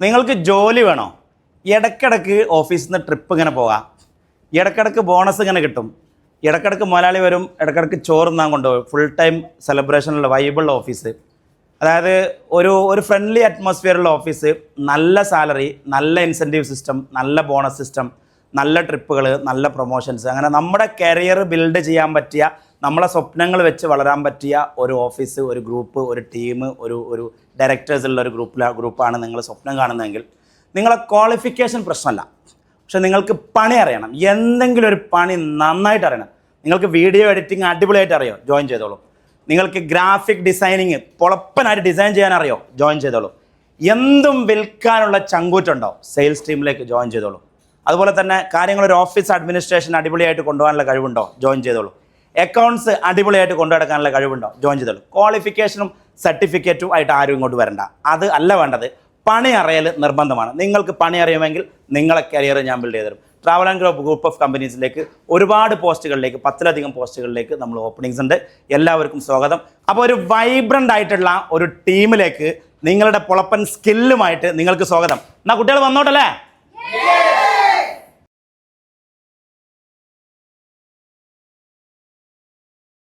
നിങ്ങൾക്ക് ജോലി വേണോ? ഇടയ്ക്കിടയ്ക്ക് ഓഫീസിൽ നിന്ന് ട്രിപ്പ് ഇങ്ങനെ പോകാം, ഇടയ്ക്കിടയ്ക്ക് ബോണസ് ഇങ്ങനെ കിട്ടും, ഇടയ്ക്കിടയ്ക്ക് മുതലാളി വരും, ഇടയ്ക്കിടയ്ക്ക് ചോറുന്നാൻ കൊണ്ടുപോകും, ഫുൾ ടൈം സെലിബ്രേഷനുള്ള വൈബിളുള്ള ഓഫീസ്, അതായത് ഒരു ഫ്രണ്ട്ലി അറ്റ്മോസ്ഫിയറുള്ള ഓഫീസ്, നല്ല സാലറി, നല്ല ഇൻസെൻറ്റീവ് സിസ്റ്റം, നല്ല ബോണസ് സിസ്റ്റം, നല്ല ട്രിപ്പുകൾ, നല്ല പ്രൊമോഷൻസ്, അങ്ങനെ നമ്മുടെ കരിയർ ബിൽഡ് ചെയ്യാൻ പറ്റിയ, നമ്മളെ സ്വപ്നങ്ങൾ വെച്ച് വളരാൻ പറ്റിയ ഒരു ഓഫീസ്, ഒരു ഗ്രൂപ്പ്, ഒരു ടീം, ഒരു ഡയറക്ടേഴ്സുള്ള ഒരു ഗ്രൂപ്പാണ് നിങ്ങൾ സ്വപ്നം കാണുന്നതെങ്കിൽ നിങ്ങളെ ക്വാളിഫിക്കേഷൻ പ്രശ്നമല്ല. പക്ഷെ നിങ്ങൾക്ക് പണി അറിയണം, എന്തെങ്കിലും ഒരു പണി നന്നായിട്ട് അറിയണം. നിങ്ങൾക്ക് വീഡിയോ എഡിറ്റിംഗ് അടിപൊളിയായിട്ട് അറിയോ? ജോയിൻ ചെയ്തോളൂ. നിങ്ങൾക്ക് ഗ്രാഫിക് ഡിസൈനിങ് പൊളപ്പനായിട്ട് ഡിസൈൻ ചെയ്യാൻ അറിയോ? ജോയിൻ ചെയ്തോളൂ. എന്തും വിൽക്കാനുള്ള ചങ്കൂറ്റുണ്ടോ? സെയിൽസ് ടീമിലേക്ക് ജോയിൻ ചെയ്തോളൂ. അതുപോലെ തന്നെ കാര്യങ്ങളൊരു ഓഫീസ് അഡ്മിനിസ്ട്രേഷൻ അടിപൊളിയായിട്ട് കൊണ്ടുപോകാനുള്ള കഴിവുണ്ടോ? ജോയിൻ ചെയ്തോളൂ. അക്കൗണ്ട്സ് അടിപൊളിയായിട്ട് കൊണ്ടുനടക്കാനുള്ള കഴിവുണ്ടോ? ജോയിൻ ചെയ്തോളൂ. ക്വാളിഫിക്കേഷനും സർട്ടിഫിക്കറ്റും ആയിട്ട് ആരും ഇങ്ങോട്ട് വരണ്ട. അത് അല്ല വേണ്ടത്, പണി അറിയൽ നിർബന്ധമാണ്. നിങ്ങൾക്ക് പണി അറിയുമെങ്കിൽ നിങ്ങളെ കരിയർ ഞാൻ ബിൽഡ് ചെയ്തു തരും. ട്രാവൽ ആൻഡ് ഗ്രൂപ്പ് ഓഫ് കമ്പനീസിലേക്ക് ഒരുപാട് പോസ്റ്റുകളിലേക്ക്, 10ലധികം പോസ്റ്റുകളിലേക്ക് നമ്മൾ ഓപ്പണിങ്സ് ഉണ്ട്. എല്ലാവർക്കും സ്വാഗതം. അപ്പോൾ ഒരു വൈബ്രൻ്റ് ആയിട്ടുള്ള ഒരു ടീമിലേക്ക് നിങ്ങളുടെ പൊളപ്പൻ സ്കില്ലുമായിട്ട് നിങ്ങൾക്ക് സ്വാഗതം. എന്നാൽ കുട്ടികൾ വന്നോട്ടല്ലേ?